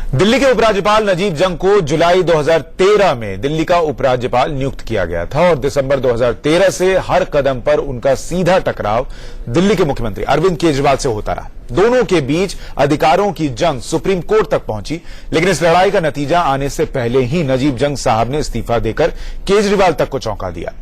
दिल्ली के उपराज्यपाल नजीब जंग को जुलाई 2013 में दिल्ली का उपराज्यपाल नियुक्त किया गया था और दिसंबर 2013 से हर कदम पर उनका सीधा टकराव दिल्ली के मुख्यमंत्री अरविंद केजरीवाल से होता रहा। दोनों के बीच अधिकारों की जंग सुप्रीम कोर्ट तक पहुंची, लेकिन इस लड़ाई का नतीजा आने से पहले ही नजीब जंग साहब ने इस्तीफा देकर केजरीवाल तक को चौंका दिया।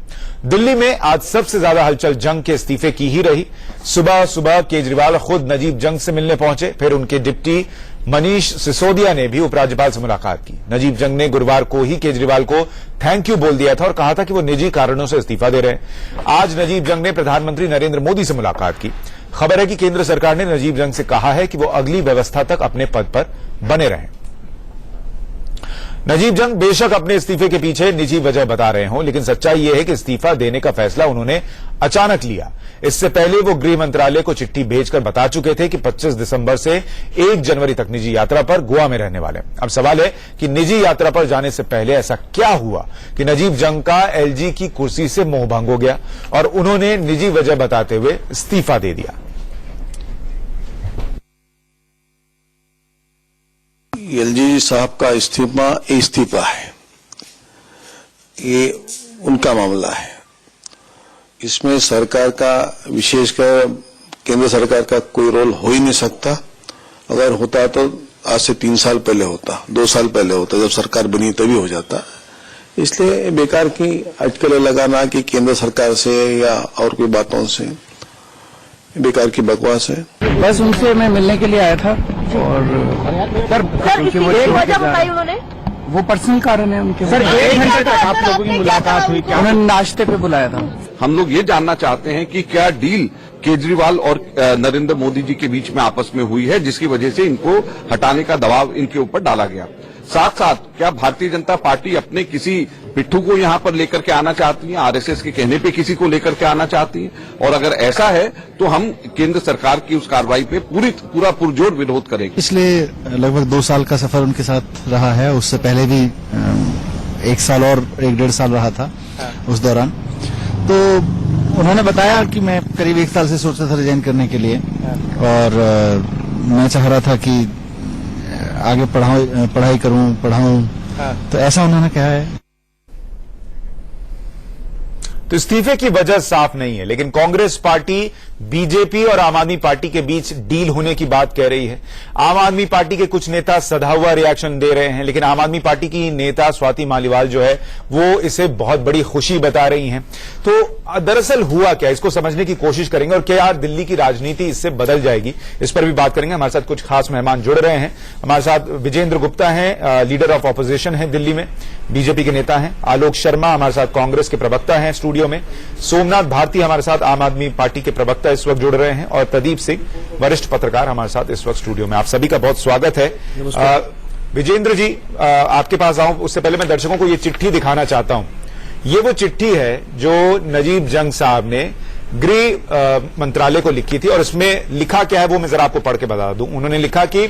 दिल्ली में आज सबसे ज्यादा हलचल जंग के इस्तीफे की ही रही। सुबह सुबह केजरीवाल खुद नजीब जंग से मिलने पहुंचे, फिर उनके डिप्टी मनीष सिसोदिया ने भी उपराज्यपाल से मुलाकात की। नजीब जंग ने गुरुवार को ही केजरीवाल को थैंक यू बोल दिया था और कहा था कि वो निजी कारणों से इस्तीफा दे रहे हैं। आज नजीब जंग ने प्रधानमंत्री नरेंद्र मोदी से मुलाकात की। खबर है कि केंद्र सरकार ने नजीब जंग से कहा है कि वो अगली व्यवस्था तक अपने पद पर बने रहें। नजीब जंग बेशक अपने इस्तीफे के पीछे निजी वजह बता रहे हों, लेकिन सच्चाई यह है कि इस्तीफा देने का फैसला उन्होंने अचानक लिया। इससे पहले वो गृह मंत्रालय को चिट्ठी भेजकर बता चुके थे कि 25 दिसंबर से 1 जनवरी तक निजी यात्रा पर गोवा में रहने वाले। अब सवाल है कि निजी यात्रा पर जाने से पहले ऐसा क्या हुआ कि नजीब जंग का एलजी की कुर्सी से मोह भंग हो गया और उन्होंने निजी वजह बताते हुए इस्तीफा दे दिया। एलजी साहब का इस्तीफा है, ये उनका मामला है। इसमें सरकार का, विशेषकर केंद्र सरकार का कोई रोल हो ही नहीं सकता। अगर होता तो आज से 3 साल पहले होता, 2 साल पहले होता, जब सरकार बनी तभी हो जाता। इसलिए बेकार की अटकलें लगाना कि केंद्र सरकार से या और कोई बातों से, बेकार की बकवास है। बस उनसे मैं मिलने के लिए आया था और सर एक वजह बताई उन्होंने, वो पर्सनल कारण है उनके। सर 1 घंटे तक आप लोगों की मुलाकात हुई, क्या उन्होंने नाश्ते पे बुलाया था। हम लोग ये जानना चाहते हैं कि क्या डील केजरीवाल और नरेंद्र मोदी जी के बीच में आपस में हुई है जिसकी वजह से इनको हटाने का दबाव इनके ऊपर डाला गया। साथ साथ क्या भारतीय जनता पार्टी अपने किसी पिट्ठू को यहां पर लेकर के आना चाहती है, आरएसएस के कहने पे किसी को लेकर के आना चाहती है? और अगर ऐसा है तो हम केंद्र सरकार की उस कार्रवाई पे पूरा पुरजोर विरोध करेंगे। पिछले लगभग 2 साल का सफर उनके साथ रहा है, उससे पहले भी 1 साल और 1.5 साल रहा था। उस दौरान तो उन्होंने बताया कि मैं करीब 1 साल से सोचता था रिजाइन करने के लिए और मैं चाह रहा था कि आगे पढ़ाई पढ़ाऊं, तो ऐसा उन्होंने कहा है। तो इस्तीफे की वजह साफ नहीं है, लेकिन कांग्रेस पार्टी बीजेपी और आम आदमी पार्टी के बीच डील होने की बात कह रही है। आम आदमी पार्टी के कुछ नेता सधा हुआ रिएक्शन दे रहे हैं, लेकिन आम आदमी पार्टी की नेता स्वाति मालीवाल जो है वो इसे बहुत बड़ी खुशी बता रही हैं। तो दरअसल हुआ क्या, इसको समझने की कोशिश करेंगे और क्या दिल्ली की राजनीति इससे बदल जाएगी, इस पर भी बात करेंगे। हमारे साथ कुछ खास मेहमान जुड़ रहे हैं। हमारे साथ विजेंद्र गुप्ता हैं, लीडर ऑफ ऑपोजिशन है दिल्ली में, बीजेपी के नेता हैं। आलोक शर्मा हमारे साथ कांग्रेस के प्रवक्ता हैं स्टूडियो में। सोमनाथ भारती हमारे साथ आम आदमी पार्टी के प्रवक्ता इस वक्त जुड़ रहे हैं और प्रदीप सिंह वरिष्ठ पत्रकार हमारे साथ इस वक्त स्टूडियो में। आप सभी का बहुत स्वागत है। विजेंद्र जी, आपके पास आऊं उससे पहले मैं दर्शकों को ये चिट्ठी दिखाना चाहता हूं। ये वो चिट्ठी है जो नजीब जंग साहब ने गृह मंत्रालय को लिखी थी और इसमें लिखा क्या है वो मैं जरा आपको पढ़ के बता दूं। उन्होंने लिखा कि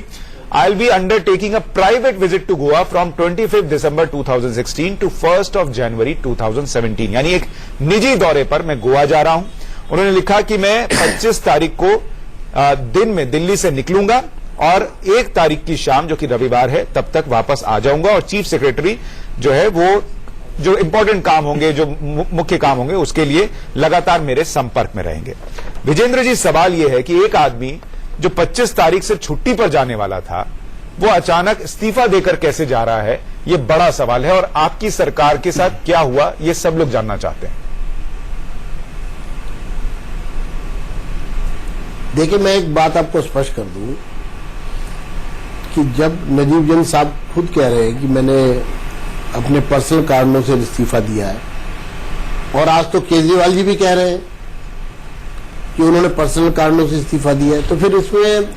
I'll be undertaking a private visit to Goa from 25th December 2016 to 1st of January 2017, यानी एक निजी दौरे पर मैं गोवा जा रहा हूं। उन्होंने लिखा कि मैं 25 तारीख को दिन में दिल्ली से निकलूंगा और 1 तारीख की शाम, जो कि रविवार है, तब तक वापस आ जाऊंगा और चीफ सेक्रेटरी जो है वो जो इंपॉर्टेंट काम होंगे, जो मुख्य काम होंगे, उसके लिए लगातार मेरे संपर्क में रहेंगे। विजेंद्र जी, सवाल यह है कि एक आदमी जो 25 तारीख से छुट्टी पर जाने वाला था वो अचानक इस्तीफा देकर कैसे जा रहा है, ये बड़ा सवाल है और आपकी सरकार के साथ क्या हुआ ये सब लोग जानना चाहते हैं। देखिए, मैं एक बात आपको स्पष्ट कर दूं कि जब नजीब जंग साहब खुद कह रहे हैं कि मैंने अपने पर्सनल कारणों से इस्तीफा दिया है और आज तो केजरीवाल जी भी कह रहे हैं कि उन्होंने पर्सनल कारणों से इस्तीफा दिया है, तो फिर इसमें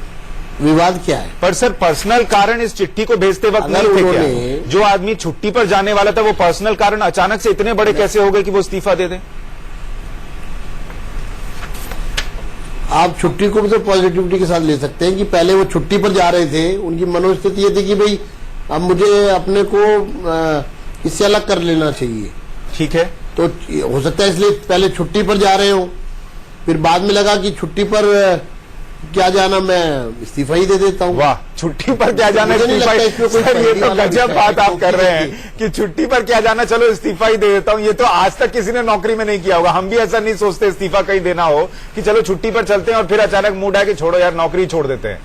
विवाद क्या है? पर सर, पर्सनल कारण इस चिट्ठी को भेजते वक्त नहीं थे क्या? जो आदमी छुट्टी पर जाने वाला था वो पर्सनल कारण अचानक से इतने बड़े कैसे हो गए कि वो इस्तीफा दे दें? आप छुट्टी को भी तो पॉजिटिविटी के साथ ले सकते हैं कि पहले वो छुट्टी पर जा रहे थे, उनकी मनोस्थिति ये थी कि भाई अब मुझे अपने को इससे अलग कर लेना चाहिए। ठीक है, तो हो सकता है इसलिए पहले छुट्टी पर जा रहे हो, फिर बाद में लगा कि छुट्टी पर क्या जाना, मैं इस्तीफा ही दे देता हूँ। वाह, छुट्टी पर क्या जाना, मुझे नहीं इस्तीफा लगता ही। इसमें कोई सर, ये पहली तो वाला गजब विषय बात है, आप कर रहे हैं क्योंकि- कि छुट्टी पर क्या जाना, चलो इस्तीफा ही दे देता हूं। ये तो आज तक किसी ने नौकरी में नहीं किया होगा। हम भी ऐसा नहीं सोचते इस्तीफा कहीं देना हो कि चलो छुट्टी पर चलते हैं और फिर अचानक मूड है कि छोड़ो यार, नौकरी छोड़ देते हैं।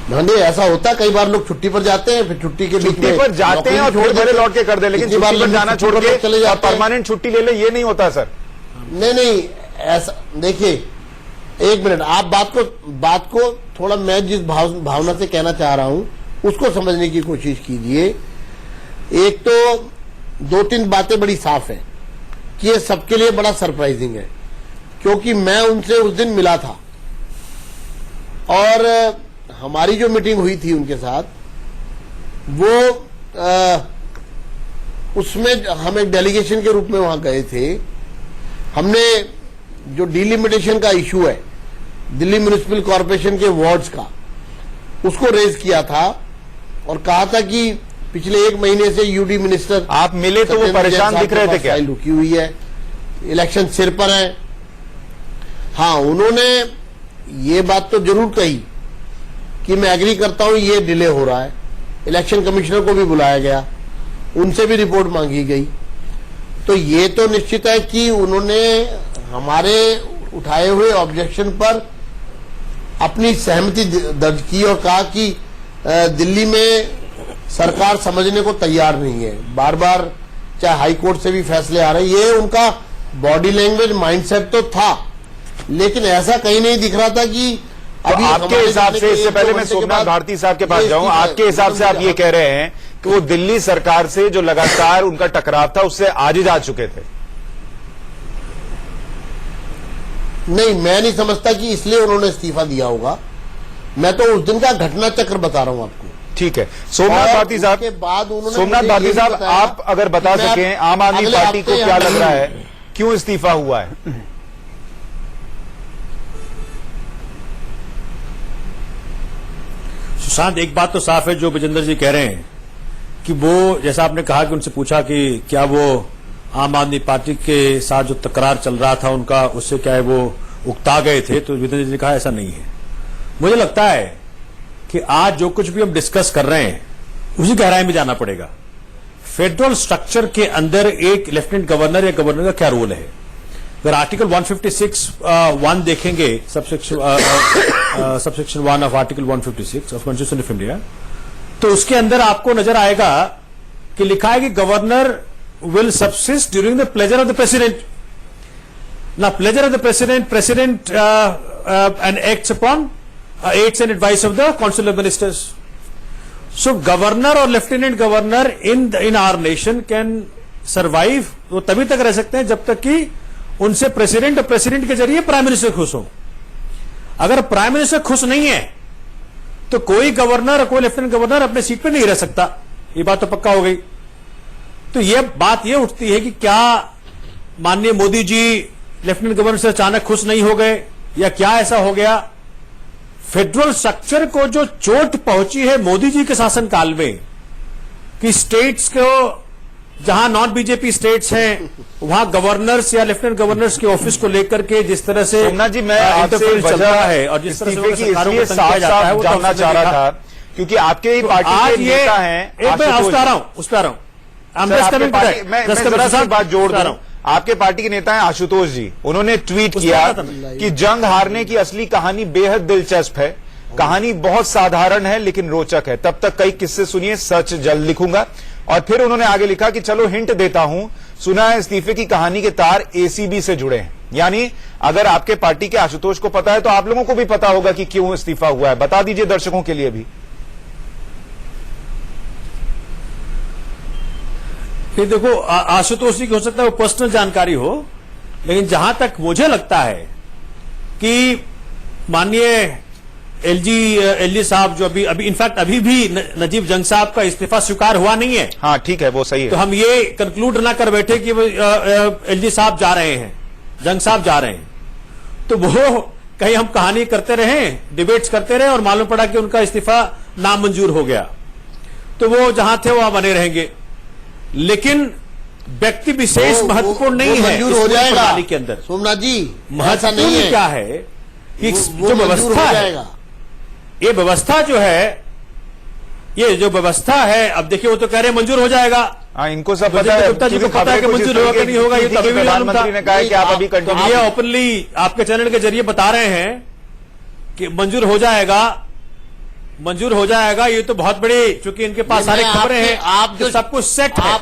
हाँ नहीं, ऐसा होता है, कई बार लोग छुट्टी पर जाते हैं, फिर छुट्टी के बीच छुट्टी में पर जाते हैं और नौकरी फिर छोड़ भले देते लौट के कर दे, लेकिन कितनी बार छुट्टी पर लोग जाना छुट्टी छोड़ पर के चले और जाते हैं। परमानेंट छुट्टी ले ले, ये नहीं होता सर। नहीं, ऐसा देखिए, एक मिनट, आप बात को थोड़ा मैं जिस भावना से कहना चाह रहा हूं उसको समझने की कोशिश कीजिए। एक तो 2-3 बातें बड़ी साफ है कि ये सबके लिए बड़ा सरप्राइजिंग है, क्योंकि मैं उनसे उस दिन मिला था और हमारी जो मीटिंग हुई थी उनके साथ, वो उसमें हम एक डेलीगेशन के रूप में वहां गए थे। हमने जो डिलिमिटेशन का इशू है दिल्ली म्युनिसिपल कॉर्पोरेशन के वार्ड्स का, उसको रेज किया था और कहा था कि पिछले 1 महीने से यूडी मिनिस्टर आप मिले तो वो परेशान दिख रहे थे क्या? फाइल रुकी हुई है, इलेक्शन सिर पर है। हाँ, उन्होंने ये बात तो जरूर कही कि मैं एग्री करता हूं ये डिले हो रहा है। इलेक्शन कमिश्नर को भी बुलाया गया, उनसे भी रिपोर्ट मांगी गई। तो ये तो निश्चित है कि उन्होंने हमारे उठाए हुए ऑब्जेक्शन पर अपनी सहमति दर्ज की और कहा कि दिल्ली में सरकार समझने को तैयार नहीं है। बार बार चाहे हाई कोर्ट से भी फैसले आ रहे, ये उनका बॉडी लैंग्वेज माइंडसेट तो था, लेकिन ऐसा कहीं नहीं दिख रहा था कि तो आपके हिसाब से, इससे पहले मैं सोमनाथ भारती साहब के पास जाऊं, आपके हिसाब से आप ये कह रहे हैं कि वो दिल्ली सरकार से जो लगातार उनका टकराव था उससे आजिज आ चुके थे? नहीं, मैं नहीं समझता कि इसलिए उन्होंने इस्तीफा दिया होगा। मैं तो उस दिन का घटना चक्र बता रहा हूं आपको। ठीक है, सोमनाथ भारती साहब, के बाद उन्होंने सोमनाथ मुझे भारती ये साहब, बताया आप अगर बता कि मैं सकें आम आदमी अगले पार्टी को हफ्ते क्या यहाँ लग रहा है, क्यों इस्तीफा हुआ है? सुशांत, एक बात तो साफ है जो विजेंद्र जी कह रहे हैं कि वो, जैसा आपने कहा कि उनसे पूछा कि क्या वो आम आदमी पार्टी के साथ जो तकरार चल रहा था उनका, उससे क्या है वो उकता गए थे, तो विजेंद्र जी ने कहा ऐसा नहीं है। मुझे लगता है कि आज जो कुछ भी हम डिस्कस कर रहे हैं उसी गहराई में जाना पड़ेगा। फेडरल स्ट्रक्चर के अंदर एक लेफ्टिनेंट गवर्नर या गवर्नर का क्या रोल है? अगर आर्टिकल 156(1) देखेंगे, subsection 1 of article 156 of constitution of India, तो उसके अंदर आपको नजर आएगा कि लिखा है कि governor will subsist during the pleasure of the president. Now, pleasure of the president and acts upon aids and advice of the council of ministers. So, governor or lieutenant governor in our nation can survive. वो तभी तक रह सकते हैं जब तक कि उनसे प्रेसिडेंट और प्रेसिडेंट के जरिए प्राइम मिनिस्टर खुश हो। अगर प्राइम मिनिस्टर खुश नहीं है तो कोई गवर्नर और कोई लेफ्टिनेंट गवर्नर अपने सीट पे नहीं रह सकता। ये बात तो पक्का हो गई। तो ये बात ये उठती है कि क्या माननीय मोदी जी लेफ्टिनेंट गवर्नर से अचानक खुश नहीं हो गए या क्या ऐसा हो गया? फेडरल स्ट्रक्चर को जो चोट पहुंची है मोदी जी के शासनकाल में कि स्टेट्स को, जहां नॉन बीजेपी स्टेट्स हैं, वहां गवर्नर्स या लेफ्टिनेंट गवर्नर्स के ऑफिस को लेकर के जिस तरह से सोमनाथ जी, मैं आपसे चल रहा है और जिस तरह से इस्तीफे की सरकारों को इसलिए तंग किया जाता है, साफ वो जानना चाह रहा था क्योंकि आपके ही पार्टी के नेता हैं। उस पे आ रहा हूं बात जोड़ दूं, आपके पार्टी के नेता हैं आशुतोष जी। उन्होंने ट्वीट किया कि जंग हारने की असली कहानी बेहद दिलचस्प है, कहानी बहुत साधारण है लेकिन रोचक है, तब तक कई किस्से सुनिए, सच जल्द लिखूंगा। और फिर उन्होंने आगे लिखा कि चलो हिंट देता हूं, सुना है इस्तीफे की कहानी के तार एसीबी से जुड़े हैं। यानी अगर आपके पार्टी के आशुतोष को पता है तो आप लोगों को भी पता होगा कि क्यों इस्तीफा हुआ है। बता दीजिए दर्शकों के लिए भी। देखो, आशुतोष जी की हो सकता है वो पर्सनल जानकारी हो, लेकिन जहां तक मुझे लगता है कि माननीय एलजी साहब जो अभी इनफैक्ट अभी भी नजीब जंग साहब का इस्तीफा स्वीकार हुआ नहीं है। हाँ ठीक है, वो सही है। तो हम ये कंक्लूड ना कर बैठे कि एलजी साहब जा रहे हैं, जंग साहब जा रहे हैं, तो वो कहीं हम कहानी करते रहे, डिबेट्स करते रहे और मालूम पड़ा कि उनका इस्तीफा नामंजूर हो गया, तो वो जहां थे वहां बने रहेंगे। लेकिन व्यक्ति विशेष महत्वपूर्ण नहीं है मंजूर इस हो पूरी जाएगा प्रणाली के अंदर। सोमनाथ जी, ऐसा नहीं महत्वपूर्ण है। क्या है कि वो जो मंजूर व्यवस्था हो है, जाएगा। ये व्यवस्था जो है, ये जो व्यवस्था है, अब देखिए वो तो कह रहे हैं मंजूर हो जाएगा। हाँ, इनको सब पता विजेंद्र है, गुप्ता जी को क्योंकि पता है कि खबरें कुछ मंजूर इस होगा कि तरीके नहीं होगा, ये की तो थी अभी कि भी मालूम था। प्रधानमंत्री ने कहा है कि आप अभी तो कंटिन्यू ये ओपनली आपके चैनल के जरिए बता रहे हैं कि मंजूर हो जाएगा, मंजूर हो जाएगा। ये तो बहुत बड़ी, चूंकि इनके पास सारी खबरें हैं, आप जो सब कुछ सेट है,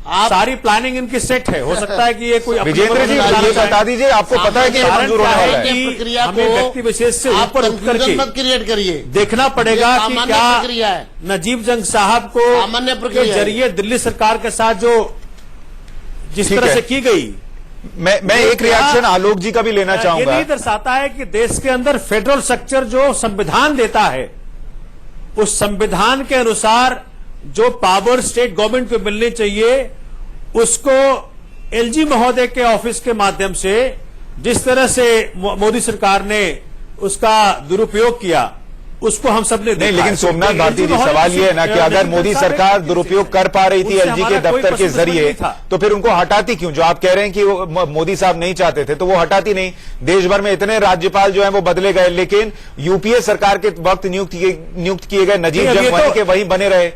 आप सारी प्लानिंग इनकी सेट है। हो सकता है कि ये कोई अपनी विजेंद्र जी, बदलाव ये जाए। बता दीजिए, आपको पता है कि ये कारण मंजूर क्या होने है वाला है? कि प्रक्रिया हमें को व्यक्ति विशेष से आप ऊपर उठ confusion करके मत क्रिएट करिए। देखना पड़ेगा ये कि सामान्य क्या प्रक्रिया है। नजीब जंग साहब को सामान्य प्रक्रिया के है। जरिए दिल्ली सरकार के साथ जो जिस ठीक तरह है। से की गई, मैं एक रिएक्शन आलोक जी का भी लेना ये चाहूंगा। नहीं दर्शाता है कि देश के अंदर फेडरल स्ट्रक्चर जो संविधान देता है, उस संविधान के अनुसार जो पावर स्टेट गवर्नमेंट को मिलनी चाहिए, उसको एलजी महोदय के ऑफिस के माध्यम से जिस तरह से मोदी सरकार ने उसका दुरुपयोग किया, उसको हम सबने नहीं, देखा लेकिन है। सोमनाथ तो भारती जी, एलजी सवाल ये है ना कि अगर मोदी सरकार दुरुपयोग कर पा रही थी उससे एलजी के हमारा कोई दफ्तर के पसंद जरिए, नहीं था। तो फिर उनको हटाती क्यों? जो आप कह रहे हैं कि वो मोदी साहब नहीं चाहते थे, तो वो हटाती नहीं। देश भर में इतने राज्यपाल जो हैं वो बदले गए, लेकिन यूपीए सरकार के वक्त नियुक्त किए गए नजीब नहीं, अब ये जंग वहीं तो- के वहीं बने रहे।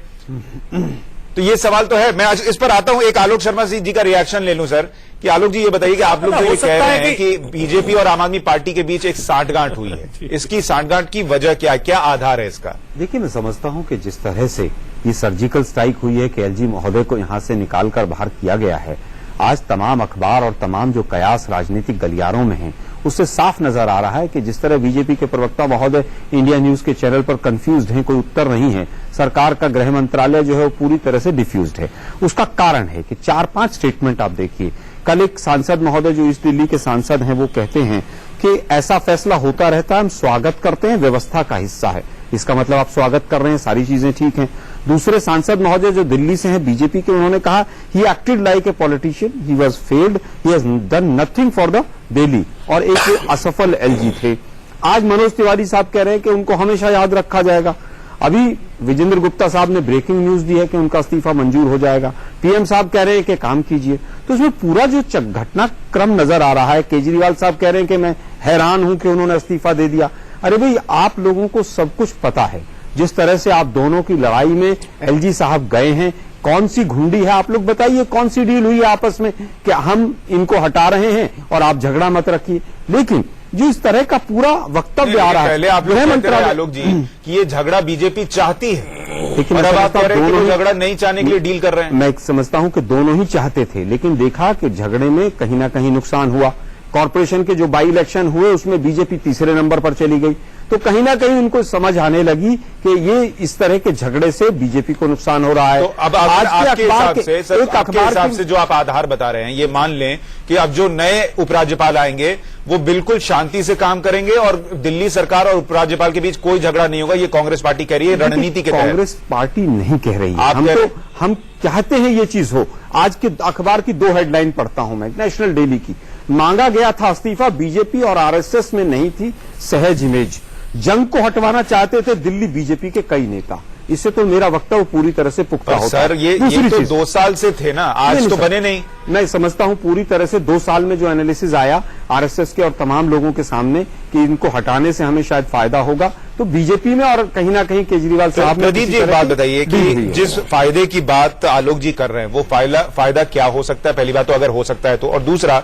तो ये सवाल तो है। मैं आज इस पर आता हूं, एक आलोक शर्मा जी का रिएक्शन ले लूं सर, कि आलोक जी ये बताइए कि आप लोग जो हो ये सकता कह है रहे हैं कि बीजेपी और आम आदमी पार्टी के बीच एक साठगांठ हुई है, इसकी साठगांठ की वजह क्या है, क्या आधार है इसका? देखिए, मैं समझता हूं कि जिस तरह से ये सर्जिकल स्ट्राइक हुई है कि एलजी महोदय को यहां से निकालकर बाहर किया गया है, आज तमाम अखबार और तमाम जो कयास राजनीतिक गलियारों में हैं, उससे साफ नजर आ रहा है कि जिस तरह बीजेपी के प्रवक्ता महोदय इंडिया न्यूज के चैनल पर कंफ्यूज्ड हैं, कोई उत्तर नहीं है, सरकार का गृह मंत्रालय जो है वो पूरी तरह से डिफ्यूज्ड है। उसका कारण है कि 4-5 स्टेटमेंट आप देखिए। कल एक सांसद महोदय जो ईस्ट दिल्ली के सांसद हैं वो कहते हैं कि ऐसा फैसला होता रहता है, हम स्वागत करते हैं, व्यवस्था का हिस्सा है। इसका मतलब आप स्वागत कर रहे हैं, सारी चीजें ठीक हैं। दूसरे सांसद महोदय जो दिल्ली से हैं बीजेपी के, उन्होंने कहा he acted like a politician, he was failed, he has done nothing for the Delhi, और एक असफल एलजी थे। आज मनोज तिवारी साहब कह रहे हैं कि उनको हमेशा याद रखा जाएगा। अभी विजेंद्र गुप्ता साहब ने ब्रेकिंग न्यूज दी है कि उनका इस्तीफा मंजूर हो जाएगा। पीएम साहब कह रहे हैं कि काम कीजिए। तो इसमें पूरा जो घटनाक्रम नजर आ रहा है, केजरीवाल साहब कह रहे हैं कि मैं हैरान हूं कि उन्होंने इस्तीफा दे दिया। अरे भाई, आप लोगों को सब कुछ पता है। जिस तरह से आप दोनों की लड़ाई में एलजी साहब गए हैं, कौन सी घुंडी है, आप लोग बताइए कौन सी डील हुई है आपस में कि हम इनको हटा रहे हैं और आप झगड़ा मत रखिए। लेकिन जो इस तरह का पूरा वक्तव्य आ रहा है, पहले आप लोग कहते रहे आलोक जी कि ये झगड़ा बीजेपी चाहती है, लेकिन और अब आप कह रहे हैं कि वो दोनों झगड़ा नहीं चाहने के लिए डील कर रहे हैं। मैं समझता हूं कि दोनों ही चाहते थे, लेकिन देखा कि झगड़े में कहीं ना कहीं नुकसान हुआ। कॉर्पोरेशन के जो बाई इलेक्शन हुए उसमें बीजेपी तीसरे नंबर पर चली गई, तो कहीं ना कहीं उनको समझ आने लगी कि ये इस तरह के झगड़े से बीजेपी को नुकसान हो रहा है। तो अब आपके हिसाब से सर, आपके हिसाब से जो आप आधार बता रहे हैं, ये मान लें कि अब जो नए उपराज्यपाल आएंगे वो बिल्कुल शांति से काम करेंगे और दिल्ली सरकार और उपराज्यपाल के बीच कोई झगड़ा नहीं होगा, ये कांग्रेस पार्टी कह रही है रणनीति के तहत। कांग्रेस पार्टी नहीं कह रही है, आप हम चाहते हैं ये चीज हो। आज के अखबार की 2 हेडलाइन पढ़ता हूं मैं, नेशनल डेली की। मांगा गया था इस्तीफा, बीजेपी और आरएसएस में नहीं थी सहज इमेज, जंग को हटवाना चाहते थे दिल्ली बीजेपी के कई नेता। इससे तो मेरा वक्तव्य पूरी तरह से पुख्ता होता है। सर ये तो 2 साल से थे ना, आज तो बने नहीं। मैं समझता हूं पूरी तरह से 2 साल में जो एनालिसिस आया आरएसएस के और तमाम लोगों के सामने कि इनको हटाने से हमें शायद फायदा होगा, तो बीजेपी में और कहीं ना कहीं केजरीवाल साहब ने प्रदीप जी एक बात बताइए कि जिस फायदे की बात आलोक जी कर रहे हैं वो फायदा क्या हो सकता है? पहली बात तो अगर हो सकता है तो, और दूसरा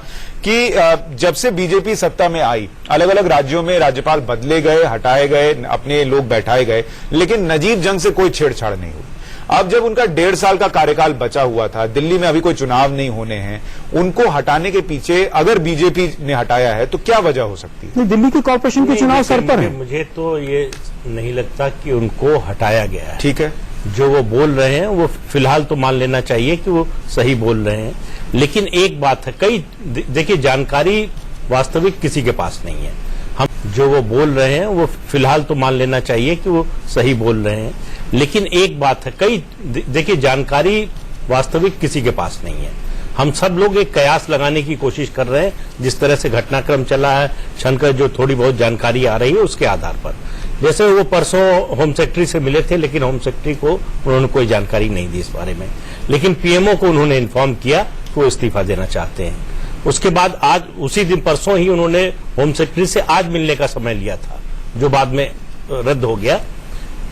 कि जब से बीजेपी सत्ता में आई, अलग अलग राज्यों में राज्यपाल बदले गए, हटाए गए, अपने लोग बैठाए गए, लेकिन नजीब जंग से कोई छेड़छाड़ नहीं हुई। अब जब उनका 1.5 साल का कार्यकाल बचा हुआ था, दिल्ली में अभी कोई चुनाव नहीं होने हैं, उनको हटाने के पीछे अगर बीजेपी ने हटाया है तो क्या वजह हो सकती है? दिल्ली के कॉर्पोरेशन के चुनाव सर पर है। मुझे तो ये नहीं लगता कि उनको हटाया गया है। ठीक है, जो वो बोल रहे हैं वो फिलहाल तो मान लेना चाहिए कि वो सही बोल रहे हैं, लेकिन एक बात है, कई देखिए जानकारी वास्तविक किसी के पास नहीं है। हम जो वो बोल रहे हैं वो फिलहाल तो मान लेना चाहिए कि वो सही बोल रहे हैं, लेकिन एक बात है, कई देखिए जानकारी वास्तविक किसी के पास नहीं है। हम सब लोग एक कयास लगाने की कोशिश कर रहे हैं, जिस तरह से घटनाक्रम चला है, छनकर जो थोड़ी बहुत जानकारी आ रही है उसके आधार पर। जैसे वो परसों होम सेक्रेटरी से मिले थे, लेकिन होम सेक्रेटरी को उन्होंने कोई जानकारी नहीं दी इस बारे में, लेकिन पीएमओ को उन्होंने इन्फॉर्म किया कि वो इस्तीफा देना चाहते हैं। उसके बाद आज उसी दिन परसों ही उन्होंने होम सेक्रेटरी से आज मिलने का समय लिया था, जो बाद में रद्द हो गया।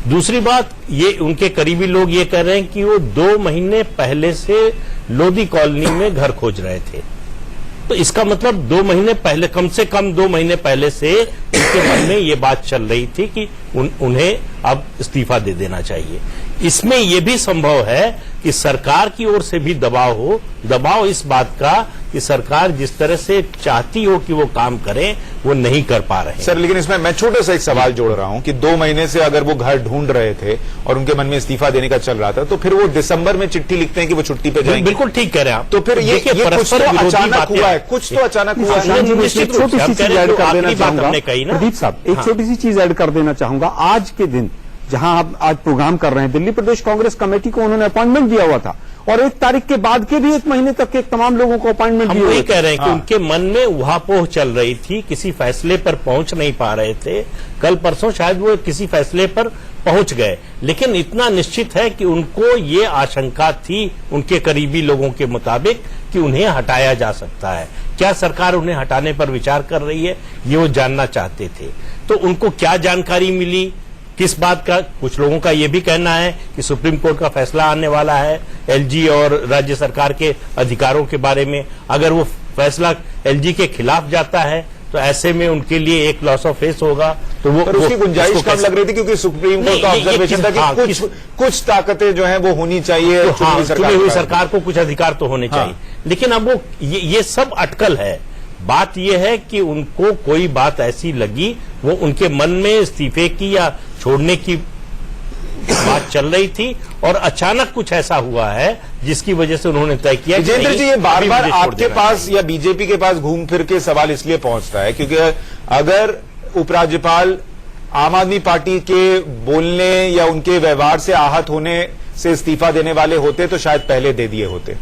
दूसरी बात, ये उनके करीबी लोग ये कह रहे हैं कि वो 2 महीने पहले से लोधी कॉलोनी में घर खोज रहे थे। तो इसका मतलब 2 महीने पहले, कम से कम 2 महीने पहले से उनके मन में ये बात चल रही थी कि उन्हें अब इस्तीफा दे देना चाहिए। इसमें यह भी संभव है कि सरकार की ओर से भी दबाव हो, दबाव इस बात का कि सरकार जिस तरह से चाहती हो कि वो काम करें वो नहीं कर पा रहे हैं। सर, लेकिन इसमें मैं छोटा सा एक सवाल जोड़ रहा हूं कि 2 महीने से अगर वो घर ढूंढ रहे थे और उनके मन में इस्तीफा देने का चल रहा था, तो फिर वो दिसंबर में चिट्ठी लिखते हैं कि वो छुट्टी पे जाएंगे। बिल्कुल ठीक कह रहे हैं आप। तो फिर ये कुछ तो अचानक हुआ है, कुछ तो अचानक हुआ है। एक छोटी सी चीज ऐड कर देना चाहूंगा प्रदीप साहब, एक छोटी सी चीज ऐड कर देना चाहूंगा। आज के दिन जहां आप आज प्रोग्राम कर रहे हैं, दिल्ली प्रदेश कांग्रेस कमेटी को उन्होंने अपॉइंटमेंट दिया हुआ था और 1 तारीख के बाद के भी 1 महीने तक के तमाम लोगों को अपॉइंटमेंट दिए। हम वही कह रहे हैं कि उनके मन में उहापोह चल रही थी, किसी फैसले पर पहुंच नहीं पा रहे थे। कल परसों शायद वो किसी फैसले पर पहुंच गए, लेकिन इतना निश्चित है कि उनको ये आशंका थी उनके करीबी लोगों के मुताबिक कि उन्हें हटाया जा सकता है। क्या सरकार उन्हें हटाने पर विचार कर रही है, ये वो जानना चाहते थे। तो उनको क्या जानकारी मिली, किस बात का? कुछ लोगों का यह भी कहना है कि सुप्रीम कोर्ट का फैसला आने वाला है एलजी और राज्य सरकार के अधिकारों के बारे में। अगर वो फैसला एलजी के खिलाफ जाता है तो ऐसे में उनके लिए एक लॉस ऑफ फेस होगा। तो वो उसकी गुंजाइश कम लग रही थी, क्योंकि सुप्रीम कोर्ट का ऑब्जर्वेशन था कि कुछ ताकतें जो हैं वो होनी चाहिए। चुनी हुई सरकार को कुछ अधिकार तो होने चाहिए, लेकिन अब वो ये सब अटकल है। बात यह है कि उनको कोई बात ऐसी लगी, वो उनके मन में इस्तीफे की या छोड़ने की बात चल रही थी और अचानक कुछ ऐसा हुआ है जिसकी वजह से उन्होंने तय किया। विजेंद्र जी, ये बार बार आपके पास या बीजेपी के पास घूम फिर के सवाल इसलिए पहुंचता है क्योंकि अगर उपराज्यपाल आम आदमी पार्टी के बोलने या उनके व्यवहार से आहत होने से इस्तीफा देने वाले होते तो शायद पहले दे दिए होते।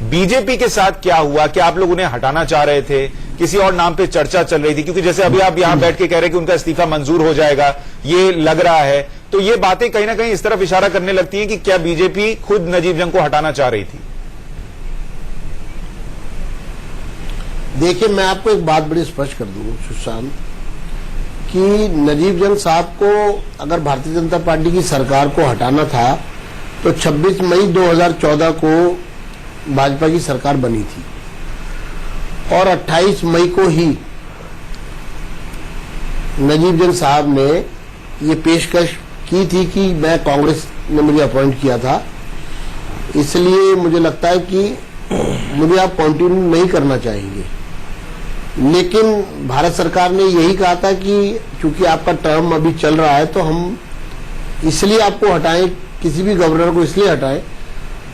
बीजेपी के साथ क्या हुआ? क्या आप लोग उन्हें हटाना चाह रहे थे? किसी और नाम पे चर्चा चल रही थी? क्योंकि जैसे अभी आप यहां बैठ के कह रहे हैं कि उनका इस्तीफा मंजूर हो जाएगा, ये लग रहा है, तो ये बातें कहीं ना कहीं इस तरफ इशारा करने लगती हैं कि क्या बीजेपी खुद नजीब जंग को हटाना चाह रही थी? देखिए, मैं आपको एक बात बड़ी स्पष्ट कर दूं सुशांत, कि नजीब जंग साहब को अगर भारतीय जनता पार्टी की सरकार को हटाना था तो 26 मई 2014 को भाजपा की सरकार बनी थी और 28 मई को ही नजीब जंग साहब ने ये पेशकश की थी कि मैं कांग्रेस ने मुझे अपॉइंट किया था, इसलिए मुझे लगता है कि मुझे आप कंटिन्यू नहीं करना चाहेंगे। लेकिन भारत सरकार ने यही कहा था कि चूंकि आपका टर्म अभी चल रहा है तो हम इसलिए आपको हटाएं, किसी भी गवर्नर को इसलिए हटाएं,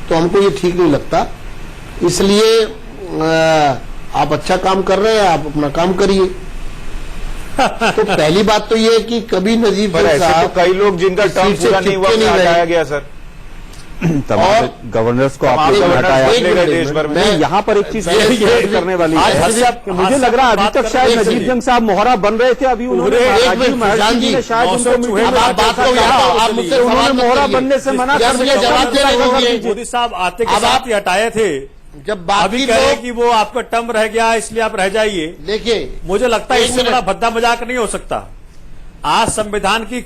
तो हमको ये ठीक नहीं लगता। इसलिए आप अच्छा काम कर रहे हैं, आप अपना काम करिए। तो पहली बात तो ये है कि कभी नजीब जंग साहब, तो कई लोग जिनका टर्म पूरा नहीं हुआ हटाया गया सर, तमाम गवर्नर्स को आपने हटाया देश भर में। यहाँ पर एक चीज करने वाली है कि मुझे लग रहा है अभी तक शायद नजीब जंग साहब मोहरा बन रहे थे, अभी उन्होंने शायद उन्होंने मोहरा बनने से मना कर दिया। मोदी साहब आते के साथ ही हटाए थे, जब अभी कह रहे कि वो आपका टर्म रह गया इसलिए आप रह जाइए। देखिए, मुझे लगता है इससे बड़ा भद्दा मजाक नहीं हो सकता। आज संविधान की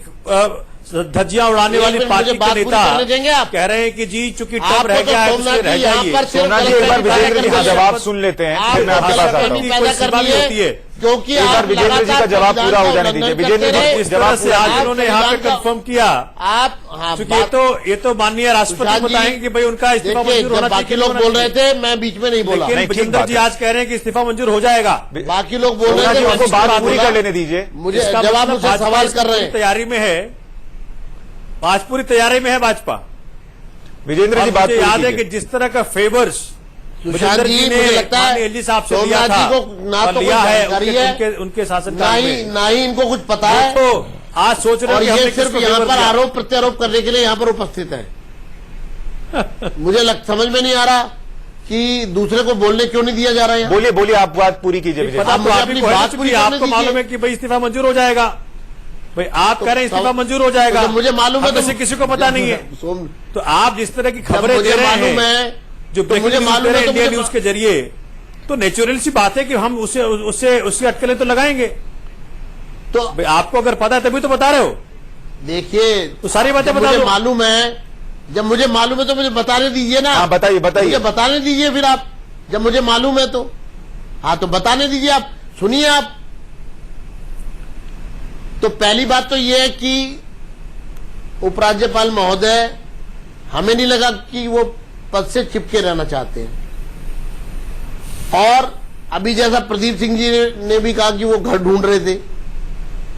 धज्जियां उड़ाने वाली पार्टी के नेता कह रहे हैं कि जी चूंकि टर्म रह गया है इसलिए रह जाइए। सोना जी, एक बार विजेंद्र जी का जवाब सुन लेते हैं, फिर मैं आपके पास आता हूं। कोई सीमा भी होती है, क्योंकि एक बार विजेंद्र जी का जवाब पूरा हो जाने दीजिए। विजेंद्र जी, इस तरह से आज उन्होंने यहाँ पे कंफर्म किया आप, चूंकि ये तो माननीय राष्ट्रपति बताएंगे कि भाई उनका इस्तीफा मंजूर होना चाहिए। बाकी लोग बोल रहे थे, मैं बीच में नहीं बोला, लेकिन विजेंद्र जी आज कह रहे हैं कि इस्तीफा मंजूर हो जाएगा। बाकी लोग बोल रहे थे, उनको बात पूरी कर लेने दीजिए। मुझे जवाब मुझसे सवाल कर रहे हैं। तैयारी में है, पूरी तैयारी में है भाजपा। विजेंद्र जी, बात याद है कि जिस तरह का फेवर्स सुशांत जी, मुझे लगता है एलजी साहब से सोमनाथ जी को ना तो लिया है उनके शासनकाल में, ना ही इनको कुछ पता है। तो आज सोच रहे हैं और ये सिर्फ यहाँ पर आरोप प्रत्यारोप करने के लिए यहाँ पर उपस्थित है। मुझे समझ में नहीं आ रहा कि दूसरे को बोलने क्यों नहीं दिया जा रहा है। बोलिए बोलिए, आप बात पूरी कीजिए। आपको मालूम है कि भाई इस्तीफा मंजूर हो जाएगा, भाई आप कह रहे हैं इस्तीफा मंजूर हो जाएगा, तो मुझे मालूम है, हम में से किसी को पता नहीं है। तो आप जिस तरह की खबरें दे रहे हैं, जो मुझे मालूम है इंडिया न्यूज के जरिए, तो नेचुरल सी बात है कि हम उसकी अटकलें तो लगाएंगे। तो भाई आपको अगर पता है तभी तो बता रहे हो। देखिए, तो सारी बातें बता दो। मालूम है, जब मुझे मालूम है तो मुझे बताने दीजिए ना। हाँ, बताइए मुझे बताने दीजिए फिर आप, जब मुझे मालूम है तो। हाँ, तो बताने दीजिए, आप सुनिए आप। तो पहली बात तो यह है कि उपराज्यपाल महोदय, हमें नहीं लगा कि वो पद से चिपके रहना चाहते हैं। और अभी जैसा प्रदीप सिंह जी ने भी कहा कि वो घर ढूंढ रहे थे,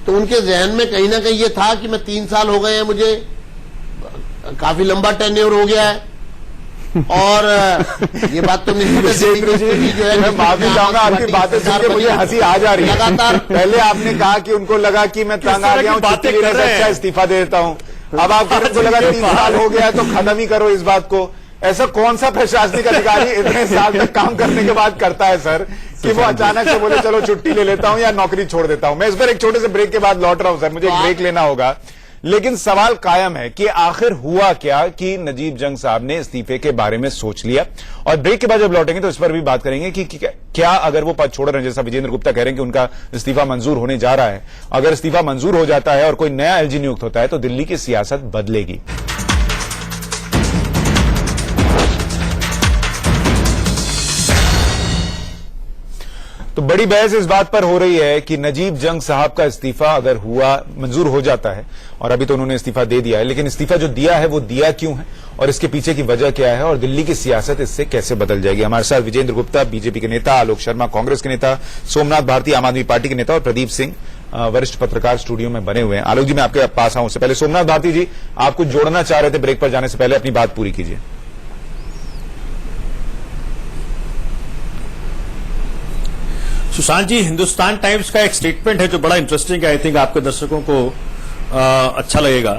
तो उनके जहन में कहीं ना कहीं ये था कि मैं 3 साल हो गए हैं, मुझे काफी लंबा टेन्योर हो गया है। और ये बात तो निश्चित जो है, मैं माफी चाहूंगा, आपकी बातें सुन के मुझे हंसी आ जा रही है। लगातार पहले आपने कहा कि उनको लगा कि मैं तंग आ गया हूं, छुट्टी लेने से अच्छा इस्तीफा दे देता हूं। अब आप उनको लगा 3 साल हो गया है तो खत्म ही करो इस बात को। ऐसा कौन सा प्रशासनिक अधिकारी इतने साल तक काम करने के बाद करता है सर, कि वो अचानक से बोले चलो छुट्टी ले लेता हूं या नौकरी छोड़ देता हूं। मैं इस पर एक छोटे से ब्रेक के बाद लौट रहा हूं सर, मुझे एक ब्रेक लेना होगा। लेकिन सवाल कायम है कि आखिर हुआ क्या कि नजीब जंग साहब ने इस्तीफे के बारे में सोच लिया। और ब्रेक के बाद जब लौटेंगे तो इस पर भी बात करेंगे कि क्या अगर वो पद छोड़ रहे हैं, जैसा विजेंद्र गुप्ता कह रहे हैं कि उनका इस्तीफा मंजूर होने जा रहा है, अगर इस्तीफा मंजूर हो जाता है और कोई नया एलजी नियुक्त होता है तो दिल्ली की सियासत बदलेगी। तो बड़ी बहस इस बात पर हो रही है कि नजीब जंग साहब का इस्तीफा अगर हुआ, मंजूर हो जाता है, और अभी तो उन्होंने इस्तीफा दे दिया है, लेकिन इस्तीफा जो दिया है वो दिया क्यों है और इसके पीछे की वजह क्या है और दिल्ली की सियासत इससे कैसे बदल जाएगी। हमारे साथ विजेंद्र गुप्ता बीजेपी के नेता, आलोक शर्मा कांग्रेस के नेता, सोमनाथ भारती आम आदमी पार्टी के नेता और प्रदीप सिंह वरिष्ठ पत्रकार स्टूडियो में बने हुए हैं। आलोक जी, मैं आपके पास आऊं उससे पहले सोमनाथ भारती जी, आप कुछ जोड़ना चाह रहे थे ब्रेक पर जाने से पहले, अपनी बात पूरी कीजिए। सुशांत जी, हिंदुस्तान टाइम्स का एक स्टेटमेंट है जो बड़ा इंटरेस्टिंग है, आई थिंक आपके दर्शकों को अच्छा लगेगा।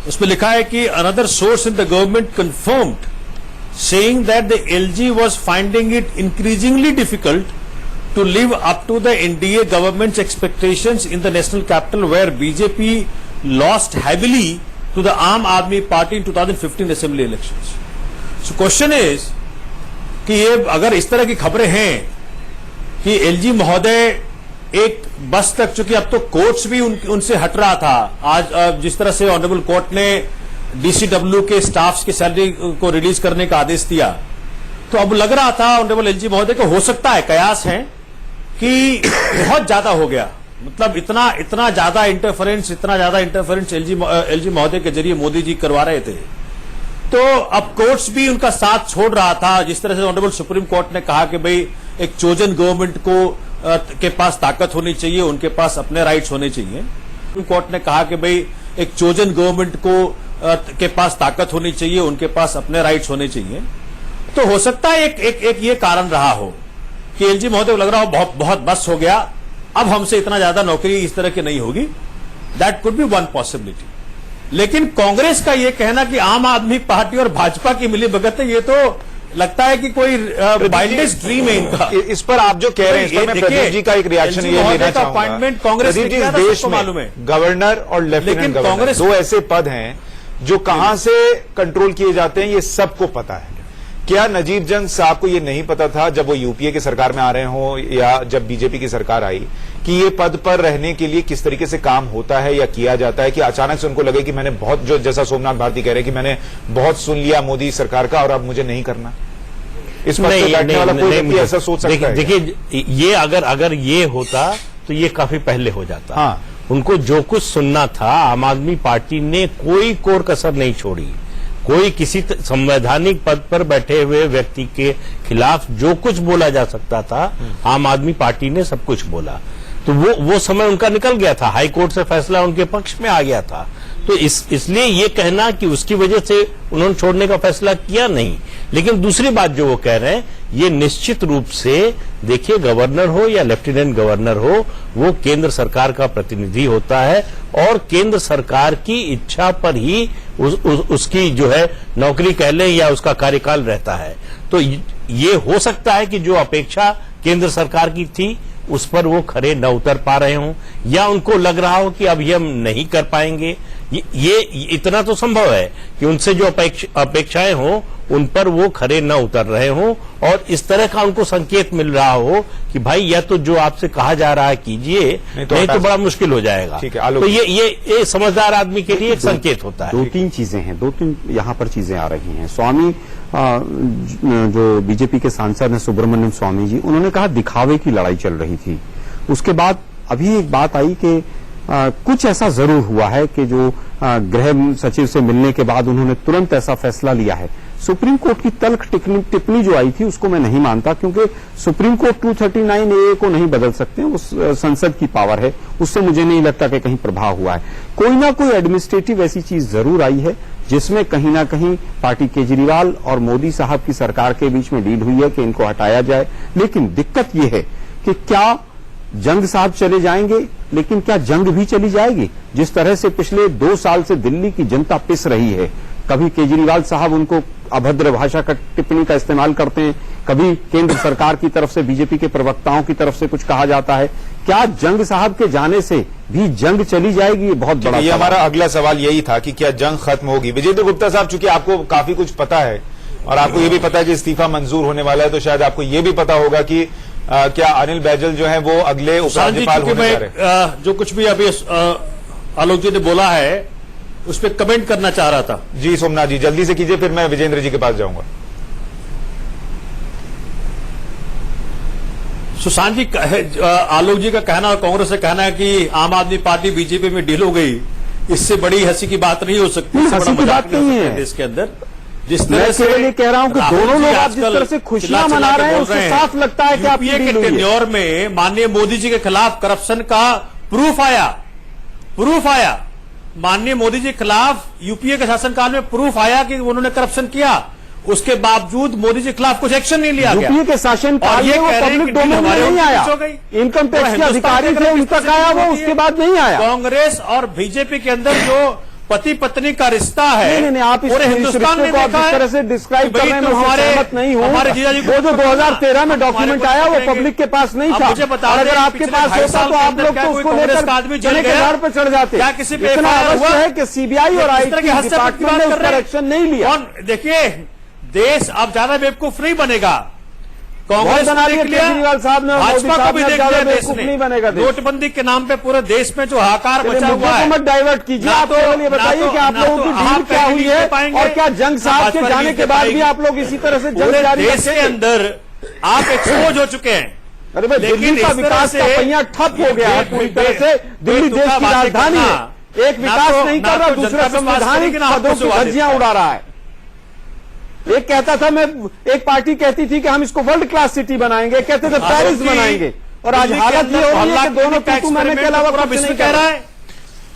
उसमें लिखा है कि another source in the government confirmed saying that the LG was finding it increasingly difficult to live up to the NDA government's expectations in the national capital where BJP lost heavily to the Aam Aadmi Party in 2015 assembly elections. So question is कि ये अगर इस तरह की खबरें हैं कि LG महोदय एक बस तक, चूंकि अब तो कोर्ट्स भी उनसे हट रहा था। आज जिस तरह से ऑनरेबल कोर्ट ने डीसीडब्ल्यू के स्टाफ्स की सैलरी को रिलीज करने का आदेश दिया, तो अब लग रहा था ऑनरेबल एलजी महोदय को, हो सकता है, कयास है कि बहुत ज्यादा हो गया, मतलब इतना ज्यादा इंटरफेरेंस एलजी महोदय के जरिए मोदी जी करवा रहे थे। तो अब कोर्ट्स भी उनका साथ छोड़ रहा था। जिस तरह से ऑनरेबल सुप्रीम कोर्ट ने कहा कि भाई एक चोजन गवर्नमेंट के पास ताकत होनी चाहिए, उनके पास अपने राइट्स होने चाहिए। सुप्रीम कोर्ट ने कहा कि भाई एक चोजन गवर्नमेंट के पास ताकत होनी चाहिए, उनके पास अपने राइट्स होने चाहिए। तो हो सकता है एक ये कारण रहा हो कि एलजी महोदय को लग रहा हो बहुत बस हो गया, अब हमसे इतना ज्यादा नौकरी इस तरह की नहीं होगी। That could be one possibility. लेकिन कांग्रेस का यह कहना कि आम आदमी पार्टी और भाजपा की मिलीभगत है, ये तो लगता है कि कोई वाइल्डेस्ट ड्रीम है इनका। इस पर आप जो कह रहे हैं, इस पर मैं प्रदीप जी का एक रिएक्शन ये लेना चाहूंगा। अपॉइंटमेंट कांग्रेस ने किया था, सबको मालूम है। गवर्नर और लेफ्टिनेंट गवर्नर दो ऐसे पद हैं जो कहां से कंट्रोल किए जाते हैं, ये सबको पता है। क्या नजीब जंग साहब को ये नहीं पता था जब वो यूपीए की सरकार में आ रहे हों या जब बीजेपी की सरकार आई कि ये पद पर रहने के लिए किस तरीके से काम होता है या किया जाता है, कि अचानक से उनको लगे कि मैंने बहुत, जो जैसा सोमनाथ भारती कह रहे हैं कि मैंने बहुत सुन लिया मोदी सरकार का और अब मुझे नहीं करना? इस पद पर बैठने वाला कोई व्यक्ति ऐसा सोच सकता है? देखिए, ये अगर ये होता तो ये काफी पहले हो जाता। हाँ, उनको जो कुछ सुनना था, आम आदमी पार्टी ने कोई कोर कसर नहीं छोड़ी। कोई किसी संवैधानिक पद पर बैठे हुए व्यक्ति के खिलाफ जो कुछ बोला जा सकता था, आम आदमी पार्टी ने सब कुछ बोला। तो वो समय उनका निकल गया था, हाई कोर्ट से फैसला उनके पक्ष में आ गया था। तो इसलिए ये कहना कि उसकी वजह से उन्होंने छोड़ने का फैसला किया, नहीं। लेकिन दूसरी बात जो वो कह रहे हैं, ये निश्चित रूप से देखिए, गवर्नर हो या लेफ्टिनेंट गवर्नर हो, वो केंद्र सरकार का प्रतिनिधि होता है और केंद्र सरकार की इच्छा पर ही उसकी जो है नौकरी कह लें या उसका कार्यकाल रहता है। तो ये हो सकता है कि जो अपेक्षा केंद्र सरकार की थी उस पर वो खरे न उतर पा रहे हों, या उनको लग रहा हो कि अब ये हम नहीं कर पाएंगे। ये इतना तो संभव है कि उनसे जो अपेक्षाएं हों उन पर वो खरे न उतर रहे हों, और इस तरह का उनको संकेत मिल रहा हो कि भाई या तो जो आपसे कहा जा रहा है कीजिए, नहीं तो बड़ा मुश्किल हो जाएगा। तो ये समझदार आदमी के लिए एक संकेत होता है। दो तीन चीजें हैं, दो तीन यहाँ पर चीजें आ रही हैं। स्वामी जो बीजेपी के सांसद हैं सुब्रमण्यम स्वामी जी, उन्होंने कहा दिखावे की लड़ाई चल रही थी। उसके बाद अभी एक बात आई कि कुछ ऐसा जरूर हुआ है कि जो गृह सचिव से मिलने के बाद उन्होंने तुरंत ऐसा फैसला लिया है। सुप्रीम कोर्ट की तल्ख टिप्पणी जो आई थी उसको मैं नहीं मानता, क्योंकि सुप्रीम कोर्ट 239A को नहीं बदल सकते, उस संसद की पावर है, उससे मुझे नहीं लगता कि कहीं प्रभाव हुआ है। कोई ना कोई एडमिनिस्ट्रेटिव ऐसी चीज जरूर आई है जिसमें कहीं ना कहीं पार्टी केजरीवाल और मोदी साहब की सरकार के बीच में डील हुई है कि इनको हटाया जाए। लेकिन दिक्कत यह है कि क्या जंग साहब चले जाएंगे, लेकिन क्या जंग भी चली जाएगी? जिस तरह से पिछले 2 साल से दिल्ली की जनता पिस रही है, कभी केजरीवाल साहब उनको अभद्र भाषा का टिप्पणी का इस्तेमाल करते हैं, कभी केंद्र सरकार की तरफ से बीजेपी के प्रवक्ताओं की तरफ से कुछ कहा जाता है। क्या जंग साहब के जाने से भी जंग चली जाएगी? ये बहुत बड़ा ये हमारा अगला सवाल यही था कि क्या जंग खत्म होगी। विजेंद्र गुप्ता साहब, चूंकि आपको काफी कुछ पता है और आपको ये भी पता है कि इस्तीफा मंजूर होने वाला है, तो शायद आपको ये भी पता होगा कि क्या अनिल बैजल जो है वो अगले उपराज्यपाल होने जा रहे हैं। जो कुछ भी अभी आलोक जी ने बोला है उस पर कमेंट करना चाह रहा था। जी सोमनाथ जी, जल्दी से कीजिए, फिर मैं विजेंद्र जी के पास जाऊंगा। सुशांत जी, आलोक जी का कहना और कांग्रेस का कहना है कि आम आदमी पार्टी बीजेपी में डील हो गई, इससे बड़ी हंसी की बात नहीं हो सकती। हंसी की बात नहीं है देश के अंदर जिस मैं तरह से ये कह रहा हूं कि दोनों लोग आप जिस तरह से खुशियां मना रहे हैं उससे साफ लगता है कि आप यूपीए के टेन्योर में माननीय मोदी जी के खिलाफ करप्शन का प्रूफ आया। माननीय मोदी जी के खिलाफ यूपीए के शासनकाल में प्रूफ आया कि उन्होंने करप्शन किया, उसके बावजूद मोदी जी के खिलाफ कुछ एक्शन नहीं लिया गया। यूपीए के शासनकाल में वो पब्लिक डोमेन में नहीं आया, इनकम टैक्स के अधिकारी थे उन तक आया, वो उसके बाद नहीं आया। कांग्रेस और बीजेपी के अंदर जो पति पत्नी का रिश्ता है, नहीं, आप पूरे हिंदुस्तान में आप जिस तरह से डिस्क्राइब कर रहे हैं, मैं सहमत नहीं हूं। हमारे जीजा जी वो जो 2013 में डॉक्यूमेंट आया वो पब्लिक के पास नहीं था, मुझे बता और अगर आपके पास होता तो आप लोग तो उसको लेकर जने के आधार पर चढ़ जाते। क्या किसी पे इतना अवश्य है कि सीबीआई और आईटी डिपार्टमेंट ने उस पर एक्शन नहीं लिया। देखिए, देश अब ज्यादा बेवकूफ नहीं बनेगा। कांग्रेस बना लिया केजरीवाल साहब ने, भाजपा को भी देख लिया देश ने। नहीं बनेगा देश। नोटबंदी के नाम पे पूरे देश में जो हाहाकार मचा हुआ है, मत डाइवर्ट कीजिए। आप केवल ये बताइए कि आप लोगों की डील क्या हुई है, और क्या जंग साहब के जाने के बाद भी आप लोग इसी तरह से जंग जारी देश के अंदर आप एक्सपोज हो चुके हैं। अरे भाई, दिल्ली का विकास का पहिया ठप हो गया है पूरी तरह से। दिल्ली देश की राजधानी है, एक विकास नहीं कर रहा, दूसरा संवैधानिक पदों की धज्जियां उड़ा रहा है। एक कहता था, मैं एक पार्टी कहती थी कि हम इसको वर्ल्ड क्लास सिटी बनाएंगे, कहते थे पेरिस बनाएंगे, और आज हालत ये हो रही है कि दोनों टूटू मैंने के अलावा कुछ नहीं कह रहा है।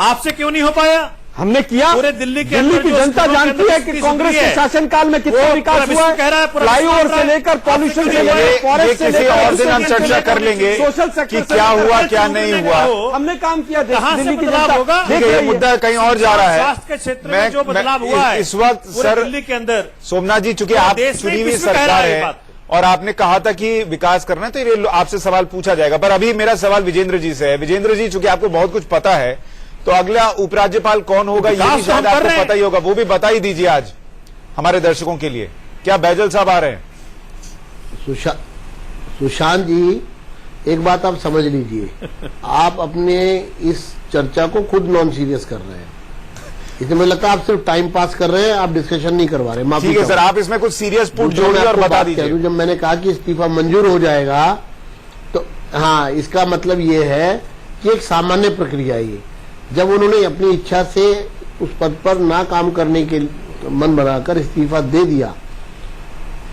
आपसे क्यों नहीं हो पाया? हमने किया। पूरे दिल्ली की जनता जानती है कि कांग्रेस के शासनकाल में कितना विकास हुआ है, फ्लाईओवर से लेकर पॉल्यूशन से लेकर फॉरेस्ट से लेकर, और दिन हम चर्चा कर लेंगे सोशल सेक्टर कि क्या हुआ क्या नहीं हुआ। हमने काम किया, दिल्ली की बदलाव होगा? देखिए, ये मुद्दा कहीं और जा रहा है। स्वास्थ्य के क्षेत्र में जो बदलाव हुआ है इस वक्त सर दिल्ली के अंदर, सोमनाथ जी, चूंकि आप चुनी हुई सरकार है और आपने कहा था कि विकास करना है, तो ये आपसे सवाल पूछा जाएगा। पर अभी मेरा सवाल विजेंद्र जी से है। विजेंद्र जी, चूंकि आपको बहुत कुछ पता है, तो अगला उपराज्यपाल कौन होगा ये भी शायद आपको पता ही होगा, वो भी बता ही दीजिए आज हमारे दर्शकों के लिए। क्या बैजल साहब आ रहे हैं? सुशांत जी, एक बात आप समझ लीजिए, आप अपने इस चर्चा को खुद नॉन सीरियस कर रहे हैं। इसमें मुझे लगता है आप सिर्फ टाइम पास कर रहे हैं, आप डिस्कशन नहीं करवा रहे। माफी ठीक है सर, आप इसमें कुछ सीरियस पुट जोड़िए और बता दीजिए। जब मैंने कहा कि इस्तीफा मंजूर हो जाएगा, तो हाँ, इसका मतलब ये है कि एक सामान्य प्रक्रिया है। जब उन्होंने अपनी इच्छा से उस पद पर ना काम करने के मन बनाकर इस्तीफा दे दिया,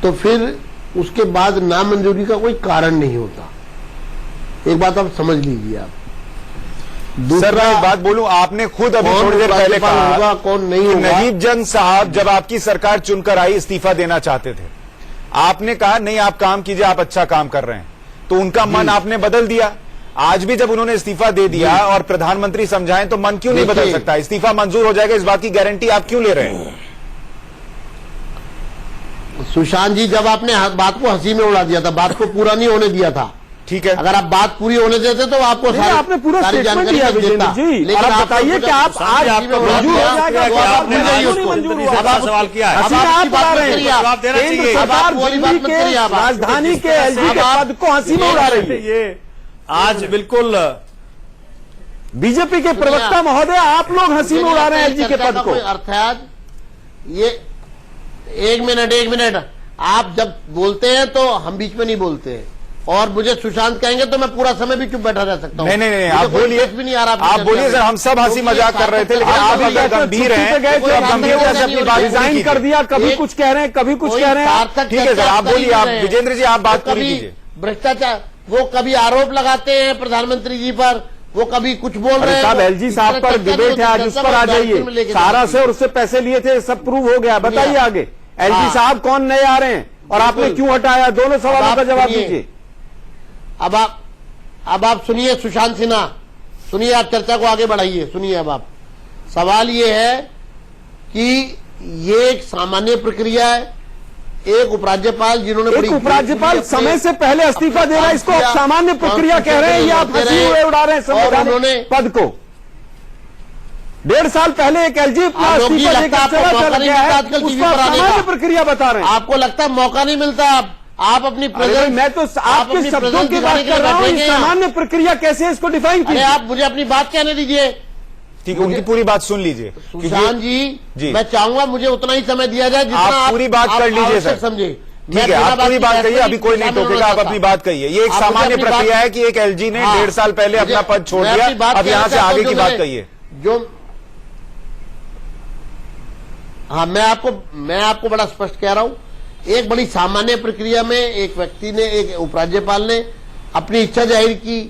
तो फिर उसके बाद नामंजूरी का कोई कारण नहीं होता। एक बात आप समझ लीजिए। आप सर, मैं एक बात बोलूं, आपने खुद अभी थोड़ी देर पहले कहा होगा, कौन नहीं होगा। नजीब जंग साहब जब आपकी सरकार चुनकर आई, इस्तीफा देना चाहते थे, आपने कहा नहीं आप काम कीजिए, आप अच्छा काम कर रहे हैं, तो उनका मन आपने बदल दिया। आज भी जब उन्होंने इस्तीफा दे दिया और प्रधानमंत्री समझाएं, तो मन क्यों नहीं बदल सकता? इस्तीफा मंजूर हो जाएगा, इस बात की गारंटी आप क्यों ले रहे हैं? सुशांत जी, जब आपने बात को हंसी में उड़ा दिया था, बात को पूरा नहीं होने दिया था, ठीक है। अगर आप बात पूरी होने देते तो आपको नहीं, आपने पूरा सारी स्टेटमेंट जानकारी दिया मैं विजेंद्र देता। जी। लेकिन और आप आपको बताइए कुछ कि आप आज आपको मंजूर हो जाएगा तो आपने आपने नहीं नहीं मंजूर हुआ। अब आप सवाल किया है। हसीना अब आप आपकी बात बता रहे मत करिए, हैं। जवाब देना केंद्र चाहिए। अब सरकार आप वाली बात दिल्ली मत के करिए, आप राजधानी के एलजी के अब आप- पद को हंसी में उड़ा रही है। ये आज बिल्कुल बीजेपी के प्रवक्ता महोदय, आप लोग हंसी में उड़ा रहे हैं एलजी के चर्चा पद का को। कोई अर्थ है आज? ये एक मिनट, आप जब बोलते हैं तो हम बीच में नहीं बोलते हैं, और मुझे सुशांत कहेंगे तो मैं पूरा समय भी चुप बैठा रह सकता हूँ। नहीं, मुझे आप कोई बोलिए, इंटरेस्ट भी नहीं आ रहा आपकी आप चर्चा बोलिए में। सर, हम सब हंसी क्योंकि मजाक कर रहे थे, लेकिन आप अभी अगर तो गंभीर छुट्टी पे गए हैं थे, तो आप गंभीरता से अपनी बात रिजाइन कर दिया, कभी एक- कुछ कह रहे हैं, कभी कुछ कोई कह रहे हैं। सार्थक ठीक है सर, चर्चा आप कर ही बोलिए, आप रहे हैं। विजेंद्र जी आप बात वो पूरी कभी कीजिए। भ्रष्टाचार, वो कभी आरोप लगाते हैं प्रधानमंत्री जी पर, वो कभी कुछ बोल रहे अरे हैं। साहब, वो एलजी इस साहब तरह पर चर्चा डिबेट है, आज नहीं उस होती, पर आ चर्चा को में लेके जाइए। सारा जाते से और उससे पैसे लिए थे, सब प्रूव हो गया। बताइए आगे एलजी हाँ। साहब कौन नए आ रहे हैं और आपने बिल्कुल। क्यों हटाया? दोनों सवालों अब का आप जवाब सुनिए। दीजिए। अब आप सुनिए सुशांत सिन्हा, सुनिए, आप चर्चा को आगे बढ़ाइए। सुनिए, अब आप, सवाल ये है कि ये एक सामान्य प्रक्रिया है। एक उपराज्यपाल जिन्होंने एक बड़ी उपराज्यपाल अपने- समय से पहले इस्तीफा दे रहा है, इसको आप सामान्य प्रक्रिया कह रहे हैं या आप हंसी हुए उड़ा रहे हैं और संवैधानिक उन्होंने पद को? 1.5 साल पहले एक एलजी अपना आप लोग की इस्तीफा लगता है देकर आपको चला मौका चल नहीं गया मिलता है, आजकल टीवी उसको आप पर आने सामान्य का। प्रक्रिया बता रहे हैं। आपको लगता है मौका नहीं मिलता, आप अपनी अरे भाई, प्रेजेंस, मैं तो आप आपके अपनी शब्दों प्रेजेंस की दिखाने बात के कर लिए रहा हूँ। बैठेंगे ये यहाँ। सामान्य प्रक्रिया कैसे है, इसको डिफाइन अरे कीजिए। आप मुझे अपनी बात कहने दीजिए। ठीक है, उनकी पूरी बात सुन लीजिए। सुशांत जी, मैं चाहूंगा मुझे उतना ही समय दिया जाए जितना आप पूरी बात कर लीजिए आवश्यक सर। समझे। ठीक है, आप पूरी बात कहिए, अभी कोई नहीं टोकेगा, आप अपनी बात कहिए। ये एक सामान्य प्रक्रिया है कि एक एलजी ने 1.5 साल पहले अपना पद छोड़ दिया, अब यहां से आगे की बात कहिए। जो हाँ, मैं आपको बड़ा स्पष्ट कह रहा हूं। एक बड़ी सामान्य प्रक्रिया में एक व्यक्ति ने, एक उपराज्यपाल ने अपनी इच्छा जाहिर की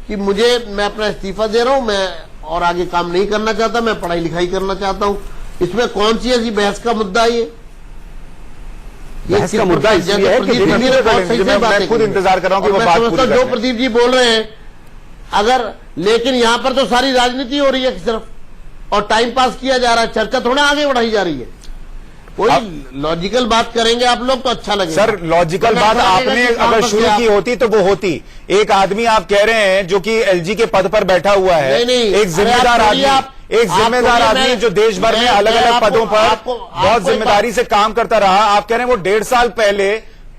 कि मैं अपना इस्तीफा दे रहा हूं, मैं और आगे काम नहीं करना चाहता, मैं पढ़ाई लिखाई करना चाहता हूं। इसमें कौन सी ऐसी बहस का मुद्दा है? बहस का मुद्दा इसलिए है कि मैं खुद इंतजार कर रहा हूं कि वो बात पूरी कर जो लें। प्रदीप जी बोल रहे हैं, अगर, लेकिन यहां पर तो सारी राजनीति हो रही है सिर्फ, और टाइम पास किया जा रहा है, चर्चा थोड़ा आगे बढ़ाई जा रही है। कोई लॉजिकल बात करेंगे आप लोग तो अच्छा लगेगा। सर, लॉजिकल बात आपने अगर शुरू की होती तो वो होती। एक आदमी आप कह रहे हैं जो कि एलजी के पद पर बैठा हुआ है, नहीं, एक जिम्मेदार आदमी जो देश भर में अलग अलग पदों पर बहुत जिम्मेदारी से काम करता रहा, आप कह रहे हैं वो 1.5 साल पहले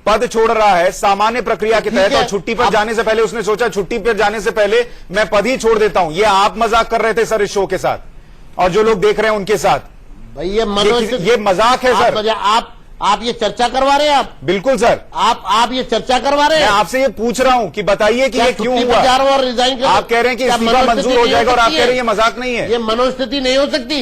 पद छोड़ रहा है सामान्य प्रक्रिया के तहत, और छुट्टी पर जाने से पहले उसने सोचा छुट्टी पर जाने से पहले मैं पद ही छोड़ देता हूं। ये आप मजाक कर रहे थे सर इस शो के साथ, और जो लोग देख रहे हैं उनके साथ। भाई ये मजाक है सर। आप ये चर्चा करवा रहे हैं? आप बिल्कुल सर, आप ये चर्चा करवा रहे हैं? मैं आपसे ये पूछ रहा हूं कि बताइए कि ये क्यों हुआ। जा रहा और रिजाइन कर, आप कह रहे हैं कि इस्तीफा मंजूर हो जाएगा और आप कह रहे हैं ये मजाक नहीं है। ये मनोस्थिति नहीं हो सकती।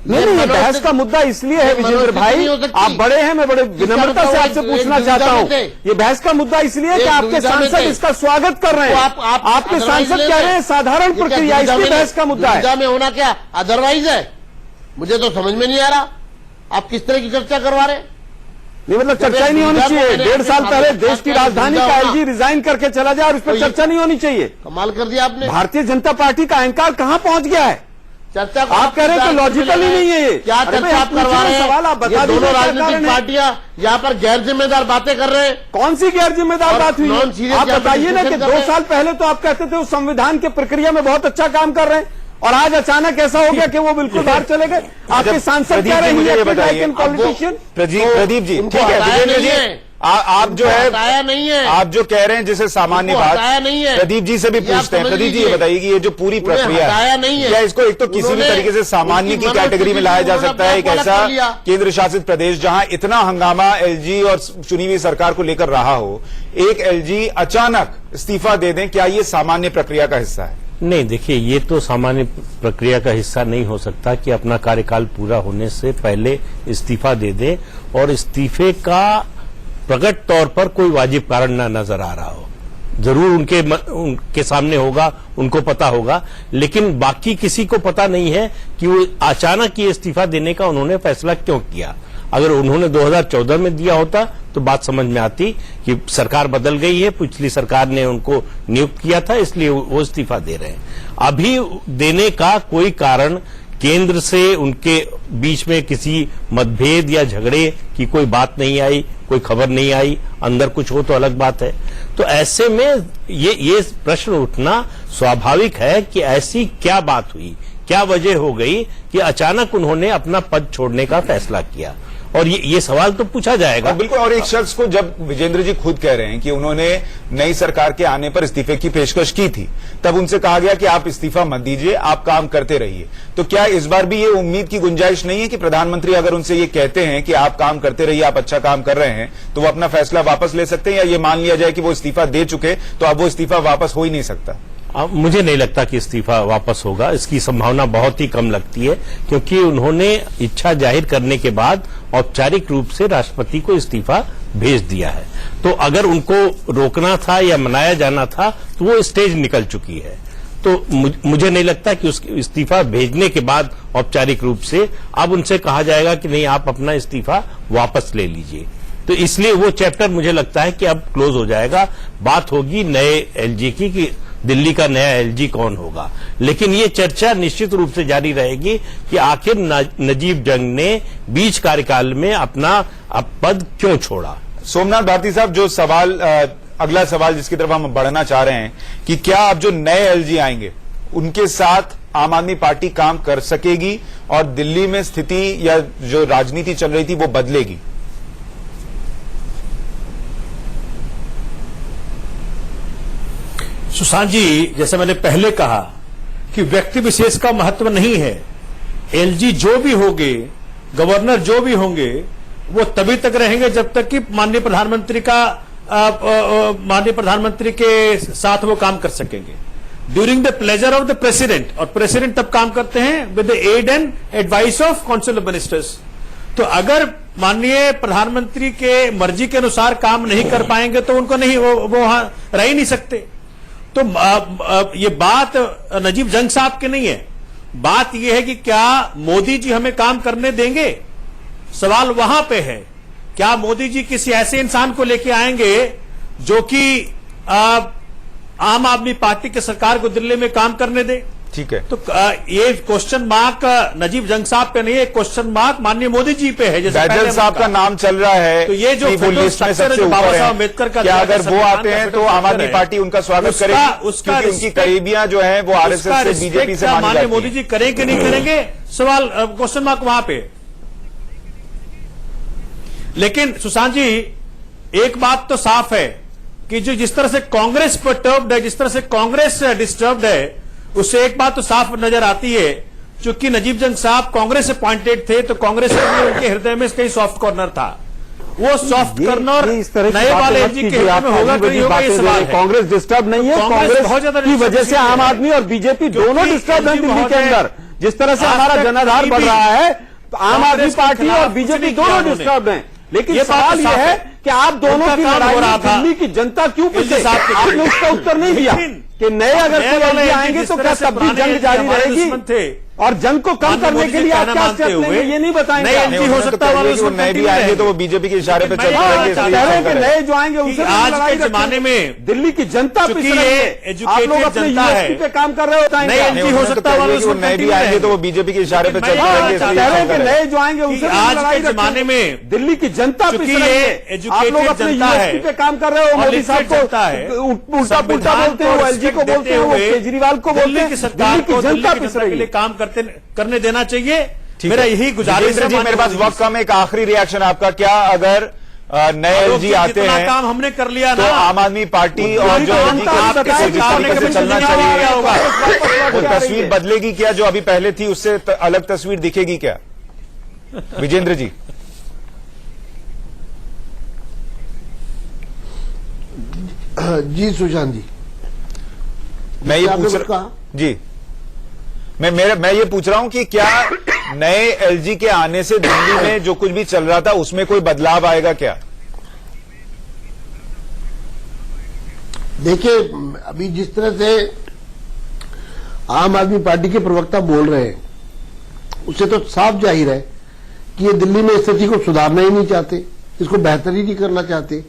नहीं, ये बहस का मुद्दा इसलिए है विजेंद्र भाई, आप बड़े हैं, मैं बड़े विनम्रता से आपसे पूछना चाहता हूं। ये बहस का मुद्दा इसलिए है कि आपके सांसद इसका स्वागत कर रहे हैं। आपके सांसद कह रहे हैं साधारण प्रक्रिया, इसलिए बहस का मुद्दा है। में होना क्या अदरवाइज है? मुझे तो समझ में नहीं आ रहा आप किस तरह की चर्चा करवा रहे हैं। नहीं, मतलब चर्चा ही नहीं होनी चाहिए। 1.5 साल पहले देश की राजधानी का एलजी रिजाइन करके चला जाए और उस पर चर्चा नहीं होनी चाहिए। कमाल कर दिया आपने। भारतीय जनता पार्टी का अहंकार कहां पहुंच गया है? चर्चा आप कह रहे हैं कि लॉजिकल ही नहीं है ये। क्या चर्चा आप करवा रहे हैं? सवाल आप बता दीजिए। दोनों राजनीतिक पार्टियां यहाँ पर गैर जिम्मेदार बातें कर रहे हैं। कौन सी गैर जिम्मेदार बात हुई? आप बताइए ना कि 2 साल पहले तो आप कहते थे उस संविधान की प्रक्रिया में बहुत अच्छा काम कर रहे हैं, और आज अचानक ऐसा हो गया कि वो बिल्कुल बाहर चले गए। आपके सांसद कह रहे हैं पॉलिटिशियन। प्रदीप जी, ठीक है विजेंद्र जी, आप जो है हटाया नहीं है, आप जो कह रहे हैं जिसे सामान्य बात हटाया नहीं है। प्रदीप जी से भी पूछते हैं। प्रदीप जी ये बताइए कि ये जो पूरी प्रक्रिया हटाया नहीं है, क्या इसको एक तो किसी भी तरीके से सामान्य की कैटेगरी में लाया जा सकता है? एक ऐसा केंद्र शासित प्रदेश जहां इतना हंगामा एलजी और चुनी हुई सरकार को लेकर रहा हो, एक एलजी अचानक इस्तीफा दे दें, क्या ये सामान्य प्रक्रिया का हिस्सा है? नहीं, देखिए, ये तो सामान्य प्रक्रिया का हिस्सा नहीं हो सकता कि अपना कार्यकाल पूरा होने से पहले इस्तीफा दे दे और इस्तीफे का प्रकट तौर पर कोई वाजिब कारण ना नजर आ रहा हो। जरूर उनके सामने होगा, उनको पता होगा, लेकिन बाकी किसी को पता नहीं है कि वो अचानक ये इस्तीफा देने का उन्होंने फैसला क्यों किया। अगर उन्होंने 2014 में दिया होता तो बात समझ में आती कि सरकार बदल गई है, पिछली सरकार ने उनको नियुक्त किया था, इसलिए वो इस्तीफा दे रहे हैं। अभी देने का कोई कारण केंद्र से उनके बीच में किसी मतभेद या झगड़े की कोई बात नहीं आई, कोई खबर नहीं आई, अंदर कुछ हो तो अलग बात है। तो ऐसे में ये प्रश्न उठना स्वाभाविक है कि ऐसी क्या बात हुई, क्या वजह हो गई कि अचानक उन्होंने अपना पद छोड़ने का फैसला किया, और ये सवाल तो पूछा जाएगा। बिल्कुल। और एक शख्स को जब विजेंद्र जी खुद कह रहे हैं कि उन्होंने नई सरकार के आने पर इस्तीफे की पेशकश की थी, तब उनसे कहा गया कि आप इस्तीफा मत दीजिए, आप काम करते रहिए। तो क्या इस बार भी ये उम्मीद की गुंजाइश नहीं है कि प्रधानमंत्री अगर उनसे ये कहते हैं कि आप काम करते रहिए, आप अच्छा काम कर रहे हैं, तो वो अपना फैसला वापस ले सकते हैं, या ये मान लिया जाए कि वो इस्तीफा दे चुके तो अब वो इस्तीफा वापस हो ही नहीं सकता? मुझे नहीं लगता कि इस्तीफा वापस होगा, इसकी संभावना बहुत ही कम लगती है, क्योंकि उन्होंने इच्छा जाहिर करने के बाद औपचारिक रूप से राष्ट्रपति को इस्तीफा भेज दिया है। तो अगर उनको रोकना था या मनाया जाना था तो वो स्टेज निकल चुकी है। तो मुझे नहीं लगता कि उसके इस्तीफा भेजने के बाद औपचारिक रूप से अब उनसे कहा जाएगा कि नहीं, आप अपना इस्तीफा वापस ले लीजिए। तो इसलिए वो चैप्टर मुझे लगता है कि अब क्लोज हो जाएगा। बात होगी नए एलजी की कि दिल्ली का नया एलजी कौन होगा, लेकिन ये चर्चा निश्चित रूप से जारी रहेगी कि आखिर नजीब जंग ने बीच कार्यकाल में अपना पद क्यों छोड़ा। सोमनाथ भारती साहब, जो सवाल अगला सवाल जिसकी तरफ हम बढ़ना चाह रहे हैं कि क्या अब जो नए एलजी आएंगे उनके साथ आम आदमी पार्टी काम कर सकेगी और दिल्ली में स्थिति या जो राजनीति चल रही थी वो बदलेगी? सुशांत जी, जैसे मैंने पहले कहा कि व्यक्ति विशेष का महत्व नहीं है। एलजी जो भी होंगे, गवर्नर जो भी होंगे, वो तभी तक रहेंगे जब तक कि माननीय प्रधानमंत्री के साथ वो काम कर सकेंगे during the pleasure of the president. और प्रेसिडेंट तब काम करते हैं with the aid and advice of council of ministers. तो अगर माननीय प्रधानमंत्री के मर्जी के अनुसार काम नहीं कर पाएंगे तो उनको नहीं, वो वहां रह ही नहीं सकते। तो ये बात नजीब जंग साहब की नहीं है, बात यह है कि क्या मोदी जी हमें काम करने देंगे, सवाल वहां पे है। क्या मोदी जी किसी ऐसे इंसान को लेके आएंगे जो कि आम आदमी पार्टी की सरकार को दिल्ली में काम करने दे? ठीक है। तो ये क्वेश्चन मार्क नजीब जंग साहब पे नहीं है, क्वेश्चन मार्क माननीय मोदी जी पे है। जैसे बैजल साहब का नाम चल रहा है, तो ये जो लिस्ट में सबसे ऊपर है, अम्बेडकर का, क्या अगर वो आते हैं तो आम आदमी पार्टी उनका स्वागत करेगी? क्योंकि उनकी करीबियां जो हैं वो आरएसएस से, बीजेपी से मानी जाती माननीय मोदी जी करेंगे नहीं करेंगे, सवाल क्वेश्चन मार्क वहां पे। लेकिन सुशांत जी, एक बात तो साफ है कि जो जिस तरह से कांग्रेस परटर्ब्ड है, जिस तरह से कांग्रेस डिस्टर्ब्ड है, उससे एक बात तो साफ नजर आती है, चूंकि नजीब जंग साहब कांग्रेस से अपॉइंटेड थे तो कांग्रेस के उनके हृदय में कहीं सॉफ्ट कॉर्नर था। वो सॉफ्ट कॉर्नर नए वाले एलजी के हृदय में होगा कि नहीं होगा, ये सवाल है। कांग्रेस डिस्टर्ब नहीं है, कांग्रेस बहुत ज्यादा की वजह से आम आदमी और बीजेपी दोनों डिस्टर्ब है दिल्ली के अंदर। जिस तरह से हमारा जनाधार बढ़ रहा है, आम आदमी पार्टी और बीजेपी दोनों डिस्टर्ब हैं। लेकिन सवाल यह है कि आप दोनों की लड़ाई में दिल्ली की जनता क्यों पीछे? आपने उसका उत्तर नहीं दिया कि नए अगर कोई एलजी आएंगे तो क्या तब भी जंग जारी रहेगी, और जंग को कम करने के लिए आप क्या स्टेप लेंगे ये नहीं बताएंगे। नए एलजी हो सकता है, नए भी आएंगे तो वो बीजेपी के इशारे पे चलते रहेंगे। नए जो आएंगे उनसे आज के जमाने में दिल्ली की जनता पिस रही है, आप लोग अपने यूएसपी पे काम कर रहे होते हैं। नए एलजी हो सकता है, नए भी आएंगे तो वो बीजेपी के इशारे पे चलते रहेंगे। नए जो आएंगे उनसे आज के जमाने में दिल्ली की जनता पिस रही है, आप लोग अपने यूएसपी पे काम कर रहे हो। मोदी साहब को उल्टा पुल्टा बोलते हो, एलजी को बोलते हो, केजरीवाल को बोलते हैं। दिल्ली की जनता पिस रही है, काम करने देना चाहिए। मेरा यही गुजारिश है। मेरे पास वक्त कम है, एक आखिरी रिएक्शन आपका। क्या अगर नए एलजी आते हैं, काम हमने कर लिया तो आम आदमी पार्टी और जो एलजी के चलना चाहिए, वो तस्वीर बदलेगी क्या? जो अभी पहले थी उससे अलग तस्वीर दिखेगी क्या? विजेंद्र जी। जी सुशांत जी, मैं ये पूछ रहा जी, मैं ये पूछ रहा हूं कि क्या नए एलजी के आने से दिल्ली में जो कुछ भी चल रहा था उसमें कोई बदलाव आएगा क्या? देखिए, अभी जिस तरह से आम आदमी पार्टी के प्रवक्ता बोल रहे हैं उससे तो साफ जाहिर है कि ये दिल्ली में स्थिति को सुधारना ही नहीं चाहते, इसको बेहतर ही नहीं करना चाहते।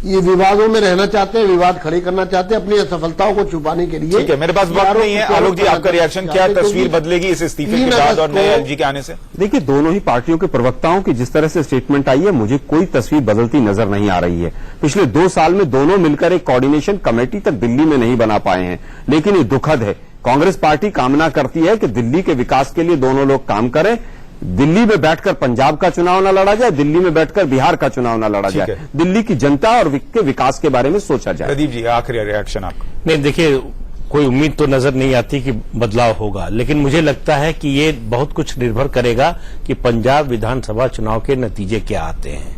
ये विवादों में रहना चाहते हैं, विवाद खड़े करना चाहते हैं अपनी असफलताओं को छुपाने के लिए। ठीक है, मेरे पास वक्त नहीं है। आलोक जी, आपका रिएक्शन क्या, तस्वीर बदलेगी इस इस्तीफे के बाद और नए एलजी के आने से? देखिए, दोनों ही पार्टियों के प्रवक्ताओं की जिस तरह से स्टेटमेंट आई है, मुझे कोई तस्वीर बदलती नजर नहीं आ रही है। पिछले 2 साल में दोनों मिलकर एक कोऑर्डिनेशन कमेटी तक दिल्ली में नहीं बना पाए हैं, लेकिन ये दुखद है। कांग्रेस पार्टी कामना करती है कि दिल्ली के विकास के लिए दोनों लोग काम करें, दिल्ली में बैठकर पंजाब का चुनाव न लड़ा जाए, दिल्ली में बैठकर बिहार का चुनाव न लड़ा जाए, दिल्ली की जनता और के विकास के बारे में सोचा जाए। प्रदीप जी, आखिरी रिएक्शन आपका। नहीं, देखिए, कोई उम्मीद तो नजर नहीं आती कि बदलाव होगा, लेकिन मुझे लगता है कि ये बहुत कुछ निर्भर करेगा कि पंजाब विधानसभा चुनाव के नतीजे क्या आते हैं।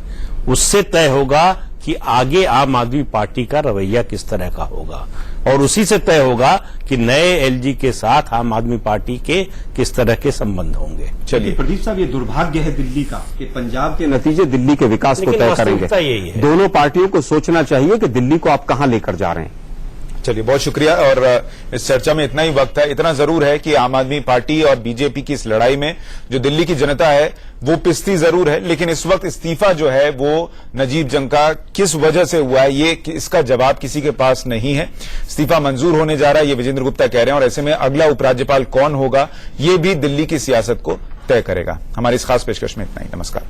उससे तय होगा कि आगे आम आदमी पार्टी का रवैया किस तरह का होगा, और उसी से तय होगा कि नए एलजी के साथ आम आदमी पार्टी के किस तरह के संबंध होंगे। चलिए प्रदीप साहब, ये दुर्भाग्य है दिल्ली का कि पंजाब के नतीजे दिल्ली के विकास को तय करेंगे। यही है, दोनों पार्टियों को सोचना चाहिए कि दिल्ली को आप कहां लेकर जा रहे हैं। चलिए, बहुत शुक्रिया। और इस चर्चा में इतना ही वक्त है। इतना जरूर है कि आम आदमी पार्टी और बीजेपी की इस लड़ाई में जो दिल्ली की जनता है वो पिसती जरूर है, लेकिन इस वक्त इस्तीफा जो है वो नजीब जंग का किस वजह से हुआ है, ये इसका जवाब किसी के पास नहीं है। इस्तीफा मंजूर होने जा रहा है, ये विजेंद्र गुप्ता कह रहे हैं, और ऐसे में अगला उपराज्यपाल कौन होगा ये भी दिल्ली की सियासत को तय करेगा। हमारी इस खास पेशकश में इतना ही। नमस्कार।